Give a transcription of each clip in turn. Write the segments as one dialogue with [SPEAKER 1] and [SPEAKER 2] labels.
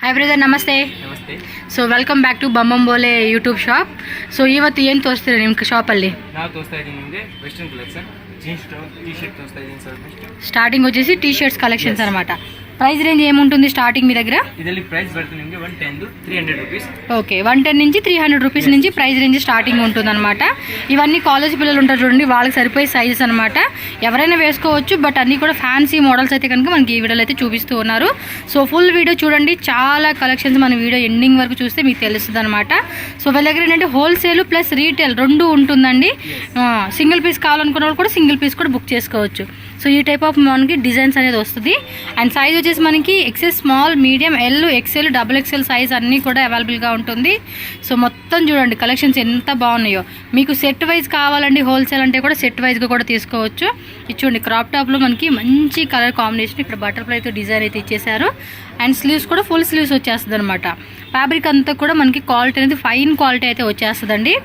[SPEAKER 1] हाय brother नमस्ते
[SPEAKER 2] नमस्ते
[SPEAKER 1] so welcome back to Bambambhole YouTube shop so ಇವತ್ತು ಏನು ತೋರಿಸ್ತೀರಾ ನಿಮ್ಮ ಶಾಪ್ ಅಲ್ಲಿ
[SPEAKER 2] ನಾವು ತೋರಿಸ್ತಾ ಇದೀನಿ ನಿಮಗೆ western collection jeans T shirt తోస్తా దీని సర్వీస్
[SPEAKER 1] స్టార్టింగ్ వచ్చేసి టీ షర్ట్స్ కలెక్షన్స్ అన్నమాట ప్రైస్ రేంజ్ ఏముంటుంది స్టార్టింగ్ మీ దగ్గర
[SPEAKER 2] ಇದರಲ್ಲಿ ಪ್ರೈಸ್ ಬರುತ್ತೆ ನಿಮಗೆ 110 300 రూపాయస్
[SPEAKER 1] ఓకే 110 నుంచి 300 రూపాయస్ నుంచి ప్రైస్ రేంజ్ స్టార్టింగ్ ఉంటుందన్నమాట ఇవన్నీ కాలేజ్ పిల్లలు ఉంటారు చూడండి వాళ్ళకి సరిపోయే సైజెస్ అన్నమాట ఎవరైనా వేసుకోవచ్చు బట్ అన్నీ కూడా ఫ్యాన్సీ మోడల్స్ అయితే కనుక మనకి ఈ వీడియోలో అయితే చూపిస్తూ ఉన్నారు సో ఫుల్ వీడియో చూడండి చాలా కలెక్షన్స్ మన వీడియో ఎండింగ్ వరకు చూస్తే మీకు తెలుస్తుంది అనమాట సో వాళ్ళ దగ్గర ఏంటంటే హోల్సేల్ ప్లస్ రీటైల్ రెండు ఉంటుందండి సింగిల్ పీస్ కావాలనుకున్న వాళ్ళు కూడా సింగిల్ పీస్ కూడా బుక్ చేసుకోవచ్చు సో ఈ టైప్ ఆఫ్ మనకి డిజైన్స్ అనేది వస్తుంది అండ్ సైజ్ వచ్చేసి మనకి XL small medium L XL double XL size అన్నీ కూడా అవైలబుల్గా ఉంటుంది సో మొత్తం చూడండి కలెక్షన్స్ ఎంత బాగున్నాయో మీకు సెట్ వైజ్ కావాలండి హోల్సేల్ అంటే కూడా సెట్ వైజ్గా కూడా తీసుకోవచ్చు ఇది చూడండి క్రాప్ టాప్లో మనకి మంచి కలర్ కాంబినేషన్ ఇక్కడ బటర్ఫ్లైతో డిజైన్ అయితే ఇచ్చేసారు అండ్ స్లీవ్స్ కూడా ఫుల్ స్లీవ్స్ వచ్చేస్తుంది అనమాట ఫ్యాబ్రిక్ అంతా కూడా మనకి క్వాలిటీ అనేది ఫైన్ క్వాలిటీ అయితే వచ్చేస్తుందండి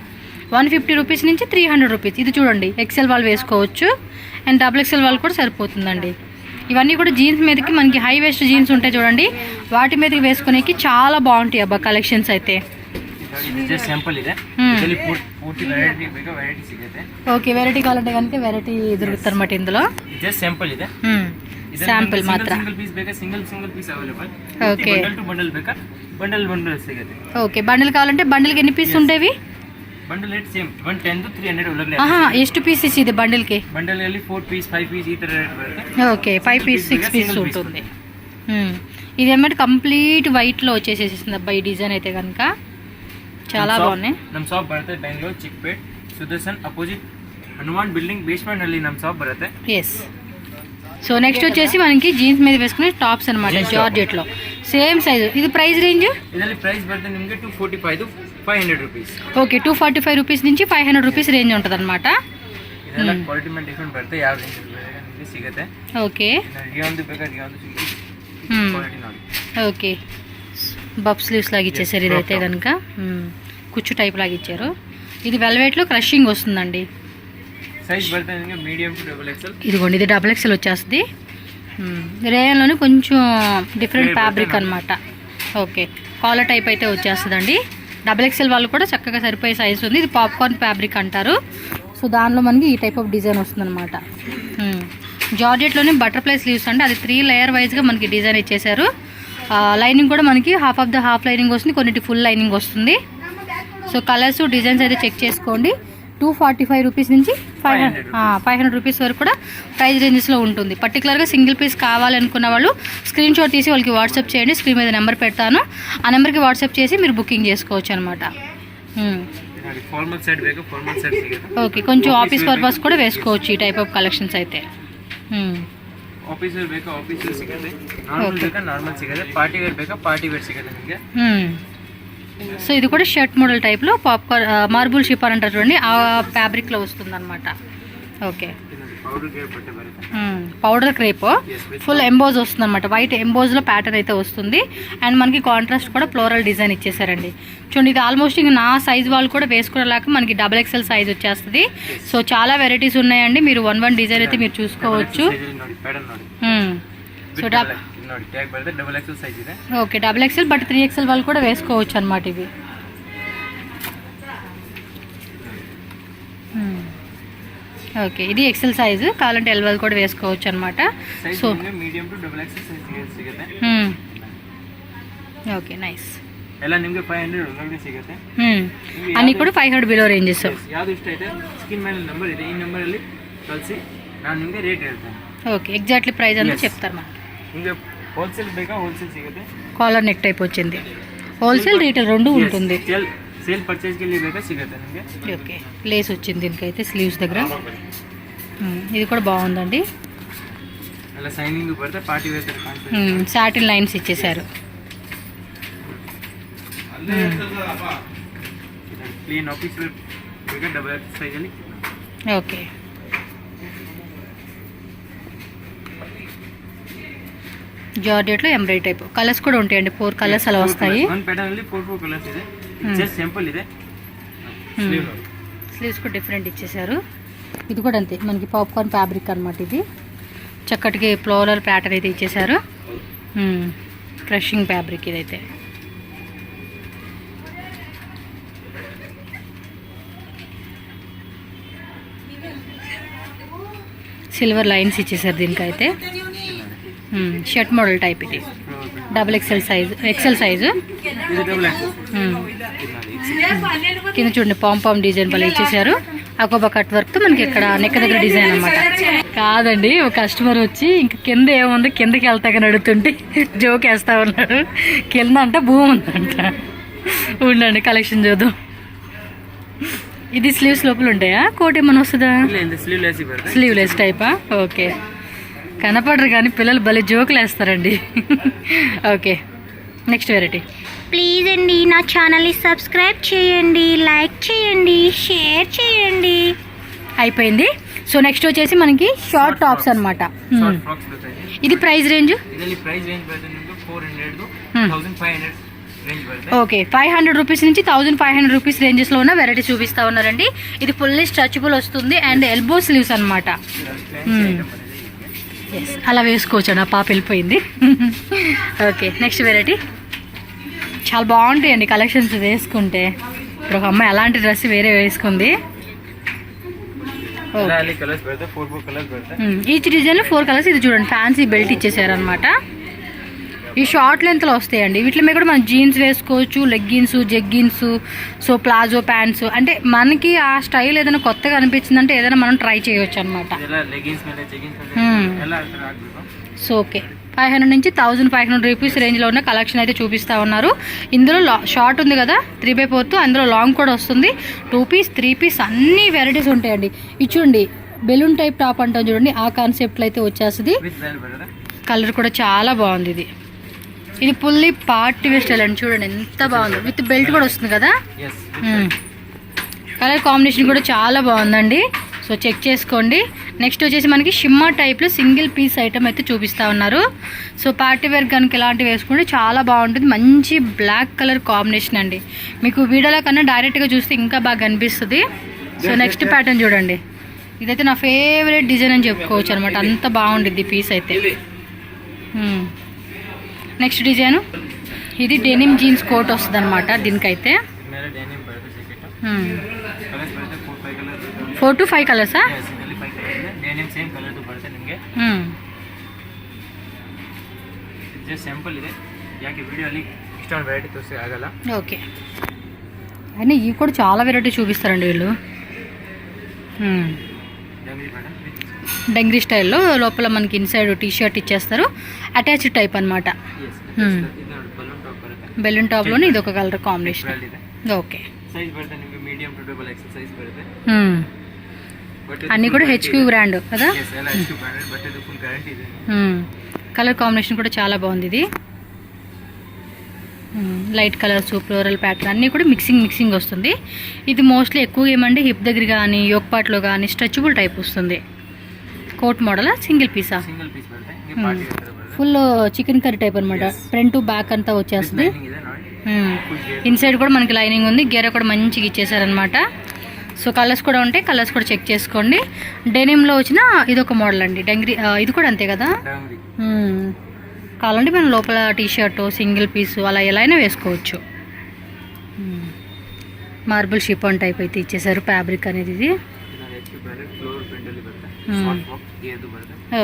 [SPEAKER 1] 150 రూపీస్ నుంచి 300 రూపీస్ ఇది చూడండి ఎక్సెల్ వాళ్ళు వేసుకోవచ్చు అండ్ డబుల్ ఎక్సెల్ వాళ్ళు కూడా సరిపోతుందండి ఇవన్నీ కూడా జీన్స్ మీదకి మనకి హై వేస్ట్ జీన్స్ ఉంటాయి చూడండి వాటి మీదకి వేసుకునేకి చాలా బాగుంటాయి అబ్బా కలెక్షన్స్ అయితే ఓకే వెరైటీ కావాలంటే కనుక వెరైటీ దొరుకుతారు అన్నమాట ఇందులో ಸ್ಯಾಂಪಲ್ ಮಾತ್ರ ఓకే ఓకే బండిల్ కావాలంటే బండిల్కి ఎన్ని పీస్ ఉంటాయి
[SPEAKER 2] ಬಂಡಲ್ ರೇಟ್ ಸೇಮ್ 110 to 300 ಒಳಗಡೆ
[SPEAKER 1] ಎಷ್ಟು ಪೀಸ್ ಇದೆ ಬಂಡಲ್ಗೆ
[SPEAKER 2] ಬಂಡಲ್ ಅಲ್ಲಿ 4 ಪೀಸ್ 5 ಪೀಸ್ ಈ ತರ ರೇಟ್ ಬರುತ್ತೆ
[SPEAKER 1] ఓకే 5 పీస్ 6 పీస్ ఉంటుంది ఇది ఏమంటే కంప్లీట్ వైట్ లో వచ్చేసేసింది అబ్బా ఈ డిజైన్ అయితే కనుక చాలా బాగున్నాయి
[SPEAKER 2] ನಮ್ಮ ಶಾಪ್ ಬರುತ್ತೆ ಬೆಂಗಳೂರು ಚಿಕ್ಕಪೇಟ್ ಸುದರ್ಶನ್ ಅಪೋಸಿಟ್ ಹನುಮಾನ್ ಬಿಲ್డింగ్ ಬೇಸ್ಮೆಂಟ್ ಅಲ್ಲಿ ನಮ್ಮ ಶಾಪ್ ಬರುತ್ತೆ
[SPEAKER 1] ఎస్ సో నెక్స్ట్ వచ్చేసి మనకి జీన్స్ మీద వేసుకునే టాప్స్ అన్నమాట జార్జెట్ లో సేమ్ సైజ్ ఇది ప్రైస్ రేంజ్
[SPEAKER 2] ಇದರಲ್ಲಿ ಪ್ರೈಸ್ ಬರುತ್ತೆ ನಿಮಗೆ 245 to 500 ರೂಪೀಸ್
[SPEAKER 1] ఓకే 245 రూపీస్ నుంచి 500 రూపీస్ రేంజ్ ఉంటుంది అనమాట
[SPEAKER 2] ಇದೆಲ್ಲ ಕ್ವಾಲಿಟಿ ಮೇಲೆ ಡಿಫರೆಂಟ್ ಬರುತ್ತೆ ಯಾವ ರೇಂಜ್ ನಿಮಗೆ ಸಿಗುತ್ತೆ
[SPEAKER 1] ఓకే
[SPEAKER 2] ರಿಯಾನ್ದು ಬೇಕಾದ್ರೆ ರಿಯಾನ್ದು ಕ್ವಾಲಿಟಿ ನೋಡಿ
[SPEAKER 1] ఓకే బబ్ స్లీవ్స్ లాగా ఇచ్చేసారు ఇదైతే కనుక కుచ్చు టైప్ లాగా ఇచ్చారు ఇది వెల్వెట్లో క్రషింగ్ వస్తుందండి
[SPEAKER 2] సైజ్ బರುತ್ತೆ నిಮಗೆ మీడియం టు డబుల్ ఎక్సెల్
[SPEAKER 1] ఇదిగోండి ఇది డబుల్ ఎక్సెల్ వచ్చేస్తుంది రేయన్లోనే కొంచెం డిఫరెంట్ ఫ్యాబ్రిక్ అనమాట ఓకే కాలర్ టైప్ అయితే వచ్చేస్తుందండి డబుల్ ఎక్సెల్ వాళ్ళు కూడా చక్కగా సరిపోయే సైజ్ ఉంది ఇది పాప్కార్న్ ఫ్యాబ్రిక్ అంటారు సో దానిలో మనకి ఈ టైప్ ఆఫ్ డిజైన్ వస్తుంది అనమాట జార్జెట్లోనే బటర్ఫ్లై స్లీవ్స్ అంటే అది 3 లేయర్ వైజ్గా మనకి డిజైన్ ఇచ్చేసారు లైనింగ్ కూడా మనకి half of the half lining వస్తుంది కొన్నిటి ఫుల్ లైనింగ్ వస్తుంది సో కలర్స్ డిజైన్స్ అయితే చెక్ చేసుకోండి 245 రూపీస్ నుంచి 500 రూపీస్ వరకు కూడా ప్రైస్ రేంజెస్లో ఉంటుంది పర్టికులర్గా సింగిల్ పీస్ కావాలనుకున్న వాళ్ళు స్క్రీన్ షాట్ తీసి వాళ్ళకి వాట్సాప్ చేయండి స్క్రీన్ మీద నెంబర్ పెడతాను ఆ నెంబర్కి వాట్సాప్ చేసి మీరు బుకింగ్ చేసుకోవచ్చు అనమాట ఓకే కొంచెం ఆఫీస్ పర్పస్ కూడా వేసుకోవచ్చు ఈ టైప్ ఆఫ్ కలెక్షన్స్ అయితే సో ఇది కూడా షర్ట్ మోడల్ టైప్లో పాప్కార్న్ మార్బుల్ షిప్పర్ అంటారు చూడండి ఆ ఫ్యాబ్రిక్లో వస్తుంది అనమాట okay powder crepe full emboss వస్తుంది అనమాట వైట్ ఎంబోజ్లో ప్యాటర్న్ అయితే వస్తుంది అండ్ మనకి కాంట్రాస్ట్ కూడా ఫ్లోరల్ డిజైన్ ఇచ్చేసారండి చూడండి ఇది ఆల్మోస్ట్ ఇంకా నా సైజ్ వాళ్ళు కూడా వేసుకునేలాగా మనకి డబుల్ ఎక్సెల్ సైజ్ వచ్చేస్తుంది సో చాలా వెరైటీస్ ఉన్నాయండి మీరు వన్ డిజైన్ అయితే మీరు చూసుకోవచ్చు so okay double XL but 3XL వాళ్ళు కూడా వేసుకోవచ్చు అనమాట ఇవి ఓకే ఇది ఎక్సెల్ సైజు కావాలంటే ఎల్ వాళ్ళు కూడా వేసుకోవచ్చు అనమాట సో ఓకే నైస్
[SPEAKER 2] ಎಲ್ಲ ನಿಮಗೆ 500 ಒಳಗಡೆ ಸಿಗುತ್ತೆ
[SPEAKER 1] ಅన్నీ ಕೂಡ 500 ಬಿಲೋ ರೇಂಜಸ್
[SPEAKER 2] ಯಾವುದು ಇಷ್ಟ ಇದೆ ಸ್ಕ್ರೀನ್ ಮೇಲೆ ನಂಬರ್ ಇದೆ ಈ ನಂಬರ್ ಅಲ್ಲಿ ಕಳಿಸಿ ನಾನು ನಿಮಗೆ ರೇಟ್ ಹೇಳ್ತೇನೆ
[SPEAKER 1] ఓకే ఎగ్జాక్ట్లీ ప్రైస్ ಅಂತ చెప్తారు మనకి
[SPEAKER 2] ನಿಮಗೆ ಹೋಲ್ಸೇಲ್ ಬೇಕಾ ಹೋಲ್ಸೇಲ್ ಸಿಗುತ್ತೆ
[SPEAKER 1] కాలర్ నెక్ టైప్ వచ్చింది హోల్సేల్ రీటైల్ రెండు ఉంటుంది
[SPEAKER 2] సేల్ పర్చేజ్ కి ಬೇಕಾ సిಗುತ್ತೆ ನಿಮಗೆ
[SPEAKER 1] ఓకే లేస్ వచ్చింది దీనికైతే స్లీవ్స్ దగ్గర ఇది కూడా బాగుందండి
[SPEAKER 2] అలా సైనింగ్ పడితే party wear concept
[SPEAKER 1] satin lines ఇచ్చేసారు
[SPEAKER 2] ప్లేన్ ఆఫీస్ వేర్ ಬೇಕಾ ಡಬಲ್ ಎಕ್ಸ್ ಸೈಜ್ ಅಲ್ಲಿ
[SPEAKER 1] ఓకే జార్జెట్లో ఎంబ్రాయిడరీ టైప్ కలర్స్ కూడా ఉంటాయండి 4 కలర్స్ అలా వస్తాయి
[SPEAKER 2] వన్ ప్యాటర్న్ ಅಲ್ಲಿ 4 కలర్స్ ಇದೆ జస్ట్ సింపుల్ ಇದೆ
[SPEAKER 1] స్లీవ్స్ కూడా డిఫరెంట్ ఇచ్చేసారు ఇది కూడా అంతే మనకి పాప్కార్న్ ఫ్యాబ్రిక్ అనమాట ఇది చక్కటికి ఫ్లోరల్ ప్యాటర్న్ అయితే ఇచ్చేసారు ఫ్రెషింగ్ ఫ్యాబ్రిక్ ఇదైతే. సిల్వర్ లైన్స్ ఇచ్చేసారు దీనికైతే. షర్ట్ మోడల్ టైప్ ఇది, డబుల్ ఎక్సెల్ సైజు. కింద చూడండి పాంపామ్ డిజైన్ భలే ఇచ్చేసారు. అకోబా కట్ వర్క్తో మనకి ఇక్కడ నెక్ దగ్గర డిజైన్ అనమాట. కాదండి, ఒక కస్టమర్ వచ్చి ఇంక కింద ఏముంది కిందకి వెళ్తాకని అడుగుతుంటే జోక్ వేస్తా ఉన్నాడు. కింద అంట భూమి ఉందంట. ఉండండి కలెక్షన్ చూద్దాం. ఇది స్లీవ్స్ లోపల ఉంటాయా, కోట్ ఏమైనా వస్తుందా? స్లీవ్లెస్ టైపా? ఓకే. కనపడరు కానీ పిల్లలు భలే జోకులు వేస్తారండి. Okay, next variety.
[SPEAKER 3] ప్లీజ్ అండి నా ఛానల్ని సబ్స్క్రైబ్ చేయండి, లైక్ చేయండి, షేర్ చేయండి.
[SPEAKER 1] అయిపోయింది. సో నెక్స్ట్ వచ్చేసి మనకి షార్ట్ టాప్స్ అనమాట. ఇది ప్రైస్ రేంజ్ ఓకే 500 రూపీస్ నుంచి 1500 రూపీస్ రేంజెస్లో ఉన్న వెరైటీ చూపిస్తా ఉన్నారండి. ఇది ఫుల్లీ స్ట్రెచబుల్ వస్తుంది అండ్ ఎల్బో స్లీవ్స్ అనమాట. అలా వేసుకోవచ్చు. నా పాప వెళ్ళిపోయింది. Okay, next variety. చాలా బాగుంటాయండి కలెక్షన్స్ వేసుకుంటే. ఇప్పుడు ఒక అమ్మాయి అలాంటి డ్రెస్ వేరే వేసుకుంది. ఈచ్ డిజైన్లో 4 కలర్స్. ఇది చూడండి ఫ్యాన్సీ బెల్ట్ ఇచ్చేసారు అనమాట. ఈ షార్ట్ లెంత్లో వస్తాయండి. వీటి మీద కూడా మనం జీన్స్ వేసుకోవచ్చు, leggings, jeggings, so palazzo pants. అంటే మనకి ఆ స్టైల్ ఏదైనా కొత్తగా అనిపించిందంటే ఏదైనా మనం ట్రై చేయవచ్చు అనమాట. సో ఓకే 500 నుంచి 1500 రూపీస్ రేంజ్లో ఉన్న కలెక్షన్ అయితే చూపిస్తూ ఉన్నారు. ఇందులో షార్ట్ ఉంది కదా 3/4, అందులో లాంగ్ కూడా వస్తుంది. 2 పీస్ 3 పీస్ అన్ని వెరైటీస్ ఉంటాయండి. ఇది చూడండి బెలూన్ టైప్ టాప్ అంటాం చూడండి, ఆ కాన్సెప్ట్లో అయితే వచ్చేస్తుంది. కలర్ కూడా చాలా బాగుంది. ఇది ఫుల్లీ పార్టీ వేర్ స్టైల్ అండి. చూడండి ఎంత బాగుంది. విత్ బెల్ట్ కూడా వస్తుంది కదా. కలర్ కాంబినేషన్ కూడా చాలా బాగుందండి. సో చెక్ చేసుకోండి. నెక్స్ట్ వచ్చేసి మనకి షిమ్మా టైప్లో సింగిల్ పీస్ ఐటమ్ అయితే చూపిస్తూ ఉన్నారు. సో పార్టీ వేర్ కనుక ఇలాంటివి వేసుకుంటే చాలా బాగుంటుంది. మంచి బ్లాక్ కలర్ కాంబినేషన్ అండి. మీకు వీడియోలో కన్నా డైరెక్ట్గా చూస్తే ఇంకా బాగా కనిపిస్తుంది. సో నెక్స్ట్ ప్యాటర్న్ చూడండి. ఇదైతే నా ఫేవరెట్ డిజైన్ అని చెప్పుకోవచ్చు అనమాట. అంత బాగుంటుంది పీస్ అయితే. నెక్స్ట్ డిజైన్ ఇది డెనిమ్ జీన్స్ కోట్ వస్తుంది అనమాట. దీనికైతే 4 to 5 కలర్సా? ఓకే, అయినా ఇవి కూడా చాలా వెరైటీ చూపిస్తారండి వీళ్ళు. డంగ్రీ స్టైల్లో లోపల మనకి ఇన్సైడ్ టీ షర్ట్ ఇచ్చేస్తారు. అటాచ్డ్ టైప్ అనమాట. బెలూన్ టాప్లోనే ఇది ఒక కలర్ కాంబినేషన్. ఓకే, అన్నీ కూడా HQ బ్రాండ్ కదా. కలర్ కాంబినేషన్ కూడా చాలా బాగుంది. ఇది లైట్ కలర్స్, ఫ్లోరల్ ప్యాటర్న్ అన్నీ కూడా మిక్సింగ్ వస్తుంది. ఇది మోస్ట్లీ ఎక్కువ ఏమంటే హిప్ దగ్గర కానీ యోక్ పార్ట్లో కానీ స్ట్రెచబుల్ టైప్ వస్తుంది. కోట్ మోడల్ సింగిల్ పీసా? ఫుల్ చికెన్ కర్రీ టైప్ అనమాట. ఫ్రంట్ టు బ్యాక్ అంతా వచ్చేస్తుంది. ఇన్సైడ్ కూడా మనకి లైనింగ్ ఉంది. గెర కూడా మంచిగా ఇచ్చేసారనమాట. సో కలర్స్ కూడా ఉంటాయి. కలర్స్ కూడా చెక్ చేసుకోండి. డెనిమ్లో వచ్చిన ఇది ఒక మోడల్ అండి. డంగ్రీ ఇది కూడా అంతే కదా. కావాలంటే మనం లోపల టీ షర్ట్ సింగిల్ పీసు అలా ఎలా అయినా వేసుకోవచ్చు. మార్బుల్ షిఫాన్ టైప్ అయితే ఇచ్చేసారు ఫ్యాబ్రిక్ అనేది. ఇది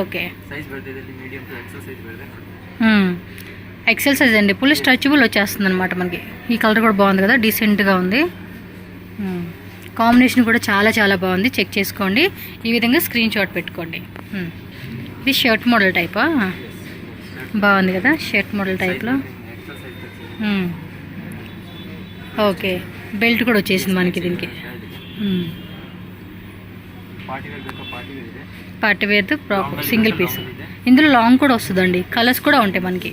[SPEAKER 1] ఓకే ఎక్సెల్ సైజ్ అండి. ఫుల్ స్ట్రెచబుల్ వచ్చేస్తుంది అనమాట మనకి. ఈ కలర్ కూడా బాగుంది కదా, డీసెంట్గా ఉంది. కాంబినేషన్ కూడా చాలా చాలా బాగుంది. చెక్ చేసుకోండి. ఈ విధంగా స్క్రీన్ షాట్ పెట్టుకోండి. ఇది షర్ట్ మోడల్ టైపా? బాగుంది కదా షర్ట్ మోడల్ టైప్లో. ఓకే, బెల్ట్ కూడా వచ్చేసింది మనకి దీనికి. Party wear proper single piece. ఇందులో లాంగ్ కూడా వస్తుందండి. కలర్స్ కూడా ఉంటాయి మనకి.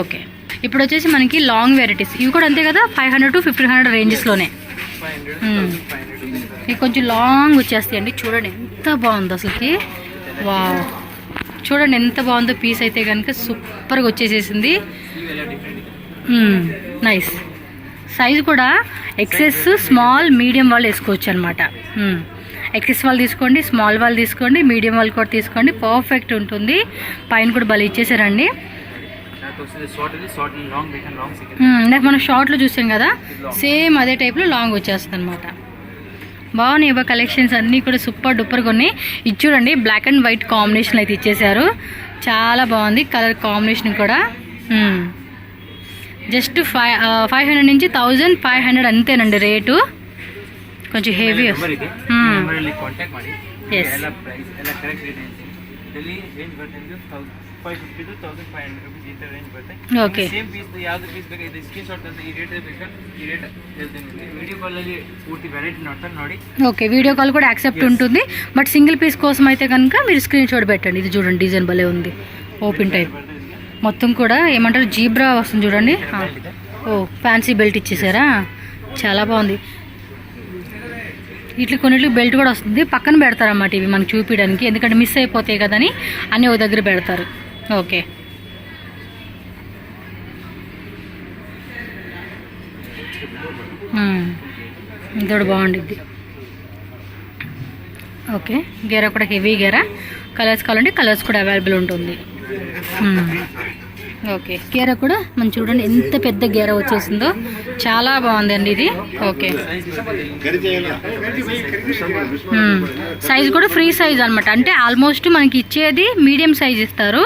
[SPEAKER 1] ఓకే, ఇప్పుడు వచ్చేసి మనకి లాంగ్ వెరైటీస్. ఇవి కూడా అంతే కదా 500 to 1500 రేంజెస్లోనే. ఇవి కొంచెం లాంగ్ వచ్చేస్తాయండి. చూడండి ఎంత బాగుందో అసలుకి. వావ్, చూడండి ఎంత బాగుందో పీస్ అయితే కనుక సూపర్గా వచ్చేసేసింది. నైస్. సైజు కూడా ఎక్సెస్, స్మాల్, మీడియం వాళ్ళు వేసుకోవచ్చు అనమాట. ఎక్సెస్ వాళ్ళు తీసుకోండి, స్మాల్ వాళ్ళు తీసుకోండి, మీడియం వాళ్ళు కూడా తీసుకోండి. పర్ఫెక్ట్ ఉంటుంది. పైన కూడా భలే ఇచ్చేసారండి.
[SPEAKER 2] तो शॉर्ट है short and long we can long सिखे
[SPEAKER 1] ఇందాక మనం షార్ట్లో చూసాం కదా, సేమ్ అదే టైప్లో లాంగ్ వచ్చేస్తుంది అనమాట. బాగున్నాయి ఇవ్వ కలెక్షన్స్ అన్నీ కూడా సూపర్ డూపర్గా ఉన్నాయి. ఇది చూడండి బ్లాక్ అండ్ వైట్ కాంబినేషన్ అయితే ఇచ్చేసారు, చాలా బాగుంది కలర్ కాంబినేషన్ కూడా. జస్ట్ 500 నుంచి 1500 అంతేనండి రేటు, కొంచెం హెవీ.
[SPEAKER 2] ಕಾಂಟ್ಯಾಕ್ಟ್ ಮಾಡಿ ಎಲ್ಲ ಪ್ರೈಸ್ ಎಲ್ಲ ಕರೆಕ್ಟ್ ರೇಟ್ ಡೆಲ್ಲಿ ರೇಂಜ್ ಬರುತ್ತೆ 550 to 1500 rupees ಇಂತ ರೇಂಜ್ ಬರುತ್ತೆ.
[SPEAKER 1] ಓಕೆ,
[SPEAKER 2] ಸೇಮ್ ಪೀಸ್ ಯಾವ್ದು ಪೀಸ್ ಬೇಕು ಇದು ಸ್ಕ್ರೀನ್ ಶಾಟ್ ಅಂತ ಈ ರೇಟ್ ಬೇಕಾ ಈ ರೇಟ್ ಹೇಳ್ತೀನಿ. ವಿಡಿಯೋ ಕಾಲ್ ಅಲ್ಲಿ పూర్తి వెరైటీ ನೋಡ್ತಾರೆ ನೋಡಿ.
[SPEAKER 1] ఓకే, వీడియో కాల్ కూడా యాక్సెప్ట్ ఉంటుంది, బట్ సింగిల్ పీస్ కోసం అయితే కనుక మీరు స్క్రీన్ షాట్ పెట్టండి. ఇది చూడండి డిజైన్ భలే ఉంది, ఓపెన్ టైప్ మొత్తం కూడా ఏమంటారు జీబ్రా వస్తుంది చూడండి. ఓ ఫ్యాన్సీ బెల్ట్ ఇచ్చేసారా, చాలా బాగుంది. ఇట్లా కొన్నిటికి బెల్ట్ కూడా వస్తుంది, పక్కన పెడతారన్నమాట ఇవి మనకు చూపించడానికి, ఎందుకంటే మిస్ అయిపోతాయి కదని అన్నీ ఒక దగ్గర పెడతారు. ఓకే, ఇది కూడా బాగుండిద్ది. ఓకే, గేరా కూడా హెవీ గేరా, కలర్స్ కావాలంటే కలర్స్ కూడా అవైలబుల్ ఉంటుంది. ఓకే, గేరా కూడా మనం చూడండి ఎంత పెద్ద గేరా వచ్చేసిందో, చాలా బాగుందండి ఇది. ఓకే, సైజ్ కూడా ఫ్రీ సైజ్ అనమాట, అంటే ఆల్మోస్ట్ మనకి ఇచ్చేది మీడియం సైజ్ ఇస్తారు,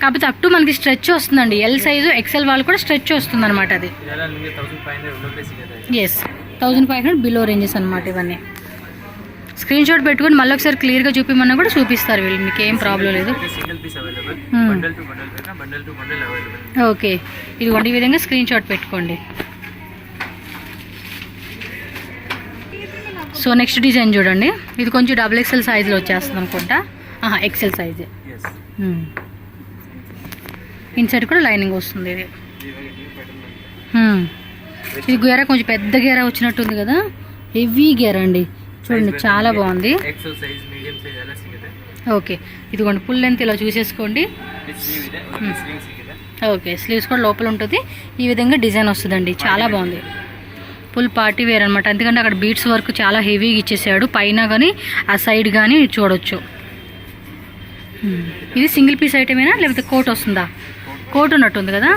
[SPEAKER 1] కాకపోతే అప్ టు మనకి స్ట్రెచ్ వస్తుందండి. ఎల్ సైజు ఎక్సెల్ వాళ్ళు కూడా స్ట్రెచ్ వస్తుంది అనమాట. అది ఎస్ 1500 బిలో రేంజెస్ అనమాట ఇవన్నీ. స్క్రీన్ షాట్ పెట్టుకుని మళ్ళీ ఒకసారి క్లియర్గా చూపిమన్నా కూడా చూపిస్తారు వీళ్ళు, మీకు ఏం ప్రాబ్లం లేదు. ఓకే, ఇది ఈ విధంగా స్క్రీన్ షాట్ పెట్టుకోండి. సో నెక్స్ట్ డిజైన్ చూడండి, ఇది కొంచెం XXL సైజులో వచ్చేస్తుంది అనుకుంటా. ఎక్సెల్ సైజే, ఇన్సైడ్ కూడా లైనింగ్ వస్తుంది. ఇది ఇది గేరా కొంచెం పెద్ద గేరా వచ్చినట్టుంది కదా, హెవీ గేరా అండి, చూడండి చాలా బాగుంది. ఓకే, ఇదిగోండి ఫుల్ లెంత్ ఇలా చూసేసుకోండి. ఓకే, స్లీవ్స్ కూడా లోపల ఉంటుంది, ఈ విధంగా డిజైన్ వస్తుందండి, చాలా బాగుంది. ఫుల్ పార్టీ వేర్ అనమాట, ఎందుకంటే అక్కడ బీట్స్ వర్క్ చాలా హెవీగా ఇచ్చేసాడు, పైన కానీ ఆ సైడ్ కానీ చూడొచ్చు. ఇది సింగిల్ పీస్ ఐటమేనా లేకపోతే కోట్ వస్తుందా? కోట్ ఉన్నట్టుంది కదా.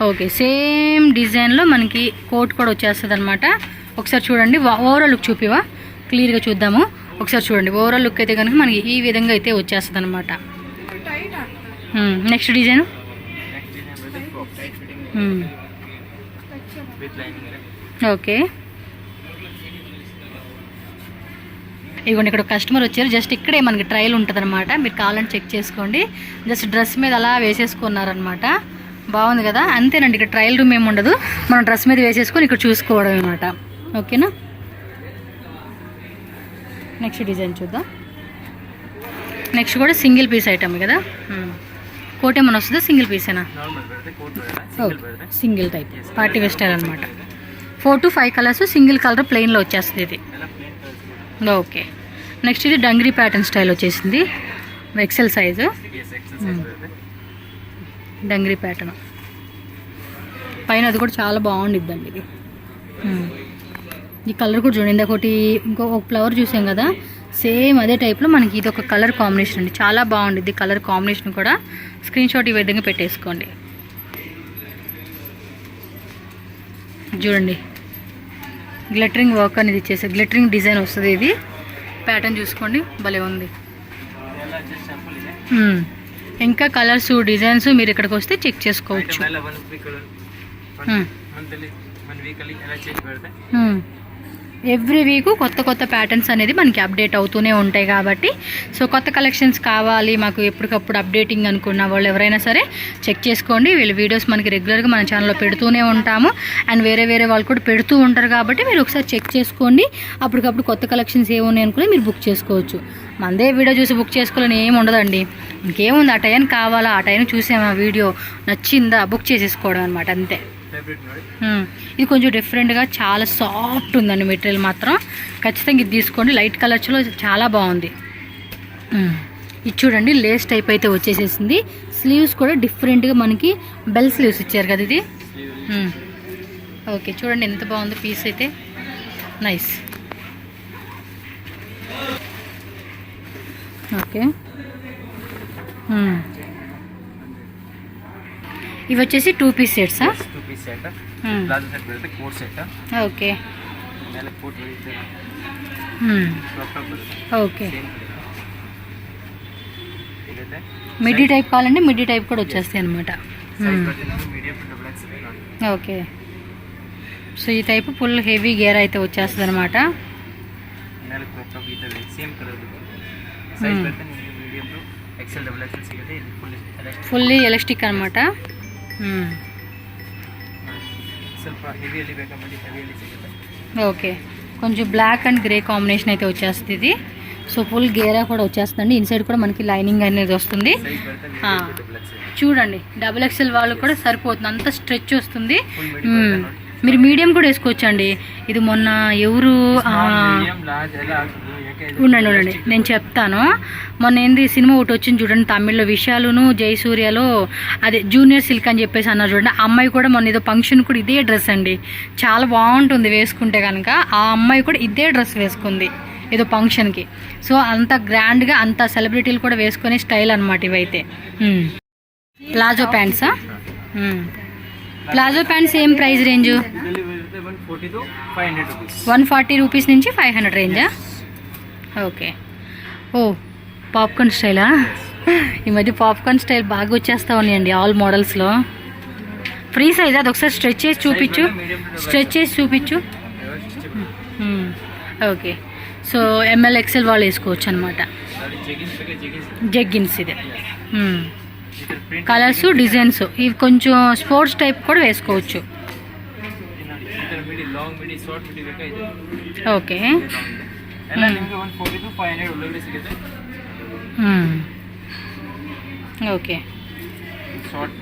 [SPEAKER 1] ఓకే, సేమ్ డిజైన్లో మనకి కోట్ కూడా వచ్చేస్తుంది అనమాట. ఒకసారి చూడండి, ఓవరాల్ లుక్ చూపివా, క్లియర్గా చూద్దాము. ఒకసారి చూడండి ఓవరాల్ లుక్ అయితే కనుక మనకి ఈ విధంగా అయితే వచ్చేస్తుంది అనమాట. Next design. ఓకే, ఇదిగోండి ఇక్కడ కస్టమర్ వచ్చారు, జస్ట్ ఇక్కడే మనకి ట్రయల్ ఉంటుంది అనమాట, మీరు కావాలని చెక్ చేసుకోండి. జస్ట్ డ్రెస్ మీద అలా వేసేసుకున్నారనమాట, బాగుంది కదా. అంతేనండి, ఇక్కడ ట్రయల్ రూమ్ ఏమి ఉండదు, మనం డ్రెస్ మీద వేసేసుకొని ఇక్కడ చూసుకోవడం అనమాట. ఓకేనా, నెక్స్ట్ డిజైన్ చూద్దాం. నెక్స్ట్ కూడా సింగిల్ పీస్ ఐటమ్ కదా, కోట్ ఏమైనా వస్తుందా సింగిల్ పీసేనా? Single type party wear style అనమాట. 4 to 5 కలర్స్ సింగిల్ కలర్ ప్లెయిన్లో వచ్చేస్తుంది ఇది. ఓకే, నెక్స్ట్ ఇది డంగ్రీ ప్యాటర్న్ స్టైల్ వచ్చేసింది, ఎక్సెల్ సైజు, డంగ్రీ ప్యాటర్న్ పైన అది కూడా చాలా బాగుండిద్దండి ఇది. ఈ కలర్ కూడా చూడండి, ఇంకొకటి ఇంకొక ఫ్లవర్ చూసాం కదా, సేమ్ అదే టైప్లో మనకి ఇది ఒక కలర్ కాంబినేషన్ అండి, చాలా బాగుండిద్ది కలర్ కాంబినేషన్ కూడా. స్క్రీన్ షాట్ ఈ విధంగా పెట్టేసుకోండి. చూడండి గ్లిటరింగ్ వర్క్ అనేది ఇచ్చేసి గ్లిటరింగ్ డిజైన్ వస్తుంది, ఇది ప్యాటర్న్ చూసుకోండి భలే ఉంది. ఇంకా కలర్స్ డిజైన్స్ మీరు ఇక్కడికి వస్తే చెక్ చేసుకోవచ్చు. ఎవ్రీ వీక్ కొత్త కొత్త ప్యాటర్న్స్ అనేది మనకి అప్డేట్ అవుతూనే ఉంటాయి కాబట్టి, సో కొత్త కలెక్షన్స్ కావాలి మాకు ఎప్పటికప్పుడు అప్డేటింగ్ అనుకున్న వాళ్ళు ఎవరైనా సరే చెక్ చేసుకోండి. వీళ్ళ వీడియోస్ మనకి రెగ్యులర్గా మన ఛానల్లో పెడుతూనే ఉంటాము, అండ్ వేరే వేరే వాళ్ళు కూడా పెడుతూ ఉంటారు కాబట్టి మీరు ఒకసారి చెక్ చేసుకోండి. అప్పటికప్పుడు కొత్త కలెక్షన్స్ ఏమున్నాయి అనుకుని మీరు బుక్ చేసుకోవచ్చు. మనదే వీడియో చూసి బుక్ చేసుకోవాలని ఏమి ఉండదండి, ఇంకేముంది ఆ టైం కావాలా, ఆ టైం చూసాము, ఆ వీడియో నచ్చిందా బుక్ చేసేసుకోవడం అనమాట, అంతే. ఇది కొంచెం డిఫరెంట్గా చాలా సాఫ్ట్ ఉందండి మెటీరియల్ మాత్రం, ఖచ్చితంగా ఇది తీసుకోండి. లైట్ కలర్స్లో చాలా బాగుంది. ఇది చూడండి లేస్ టైప్ అయితే వచ్చేసేసింది, స్లీవ్స్ కూడా డిఫరెంట్గా మనకి బెల్ స్లీవ్స్ ఇచ్చారు కదా ఇది. ఓకే, చూడండి ఎంత బాగుంది పీస్ అయితే, నైస్. ఓకే, ఇవి వచ్చేసి 2 ಪೀಸ್ ಸೆಟ್ಸಾ?
[SPEAKER 2] 2 ಪೀಸ್ ಸೆಟ್.
[SPEAKER 1] ಹ್ಮ್.
[SPEAKER 2] ಪ್ಲಾಜೋ ಸೆಟ್ ಬರುತ್ತೆ, ಕೋಟ್ ಸೆಟ್.
[SPEAKER 1] ಓಕೆ.
[SPEAKER 2] ಮೇಲೆ ಕೋಟ್ ಬರುತ್ತೆ. ಕ್ರಾಪ್ ಟಾಪ್ ಬರುತ್ತೆ.
[SPEAKER 1] ఓకే.
[SPEAKER 2] ಸೇಮ್ ಇರುತ್ತೆ.
[SPEAKER 1] మిడ్డీ టైప్ కావాలంటే మిడ్డీ టైప్ కూడా వచ్చేస్తాయి అనమాట.
[SPEAKER 2] సైజ్ బట్టి medium to double XL.
[SPEAKER 1] Okay. So ఈ టైప్ ఫుల్ హెవీ గేర్ అయితే వచ్చేస్తుంది అనమాట.
[SPEAKER 2] ಮೇಲೆ ಕ್ರಾಪ್ ಟಾಪ್ ಈ ತರ ಸೇಮ್ ಕಲರ್ ಬರುತ್ತೆ. ಸೈಜ್ ಬರುತ್ತೆ medium to XL double XL ಸಿಗುತ್ತೆ. ಇದು
[SPEAKER 1] ಫುಲ್ಲಿ ಎಲಾಸ್ಟಿಕ್ అనమాట.
[SPEAKER 2] ಸ್ವಲ್ಪ ಹೆವಿಯಲ್ಲಿ ಬೇಕಂದ್ರೆ ಹೆವಿಯಲ್ಲಿ ಸಿಗುತ್ತೆ.
[SPEAKER 1] ఓకే. కొంచెం బ్లాక్ అండ్ గ్రే కాంబినేషన్ అయితే వచ్చేస్తుంది ఇది. సో ఫుల్ గేరా కూడా వచ్చేస్తుందండి. ఇన్సైడ్ కూడా మనకి లైనింగ్ అనేది వస్తుంది.
[SPEAKER 2] సైజ్ బರುತ್ತೆ మీడియం టు డబుల్ ఎక్స్ఎల్.
[SPEAKER 1] చూడండి డబుల్ ఎక్స్ఎల్ వాళ్ళు కూడా సరిపోతుంది, అంత స్ట్రెచ్ వస్తుంది.
[SPEAKER 2] ఫుల్ మీడియం
[SPEAKER 1] మీరు మీడియం కూడా వేసుకోవచ్చండి. ఇది మొన్న ఎవరు
[SPEAKER 2] మీడియం లార్జ్ ఎలా
[SPEAKER 1] ఉండండి నేను చెప్తాను. మొన్న ఏంది సినిమా ఒకటి వచ్చింది చూడండి తమిళ్లో, విశాలును జయసూర్యలో అదే జూనియర్ సిల్క్ అని చెప్పేసి అన్నారు చూడండి. ఆ అమ్మాయి కూడా మొన్న ఏదో ఫంక్షన్ కూడా ఇదే డ్రెస్ అండి, చాలా బాగుంటుంది వేసుకుంటే కనుక. ఆ అమ్మాయి కూడా ఇదే డ్రెస్ వేసుకుంది ఏదో ఫంక్షన్కి. సో అంత గ్రాండ్గా అంత సెలబ్రిటీలు కూడా వేసుకునే స్టైల్ అనమాట ఇవైతే. ప్లాజో ప్యాంట్సా? ప్లాజో ప్యాంట్స్ ఏం price range?
[SPEAKER 2] 140 to 500 rupees.
[SPEAKER 1] 140 rupees నుంచి 500 రేంజా? ఓకే. ఓ పాప్కార్న్ స్టైలా? ఈ మధ్య పాప్కార్న్ స్టైల్ బాగా వచ్చేస్తా ఉన్నాయండి ఆల్ మోడల్స్లో. ఫ్రీ సైజ్ అది ఒకసారి స్ట్రెచ్ చేసి చూపించు, స్ట్రెచ్ చేసి చూపించు. ఓకే. సో ఎంఎల్ ఎక్సెల్ వాళ్ళు వేసుకోవచ్చు అనమాట. జెగ్గిన్స్ ఇది. కలర్స్ డిజైన్స్ ఇవి కొంచెం స్పోర్ట్స్ టైప్ కూడా వేసుకోవచ్చు. ఓకే.
[SPEAKER 2] ಎಲ್ಲ ನಿಮಗೆ 140 to 500 ಒಳಗಡೆ ಸಿಗುತ್ತೆ.
[SPEAKER 1] ఓకే.
[SPEAKER 2] Short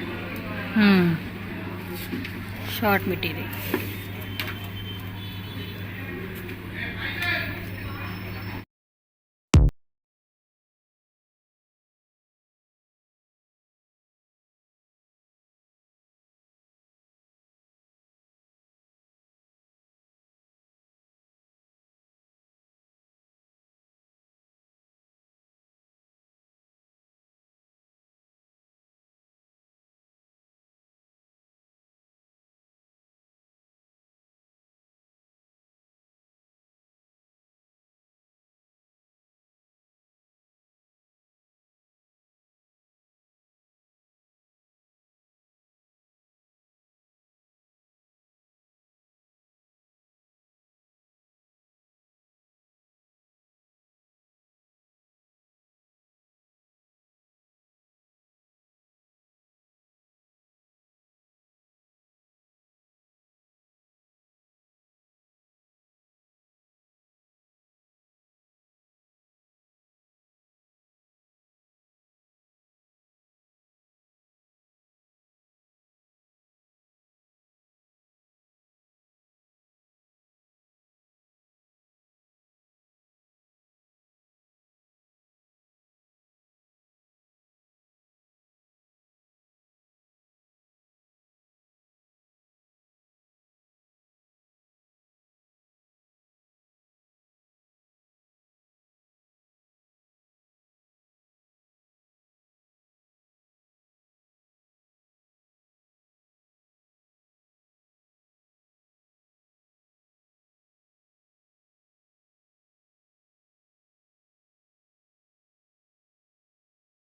[SPEAKER 1] short material.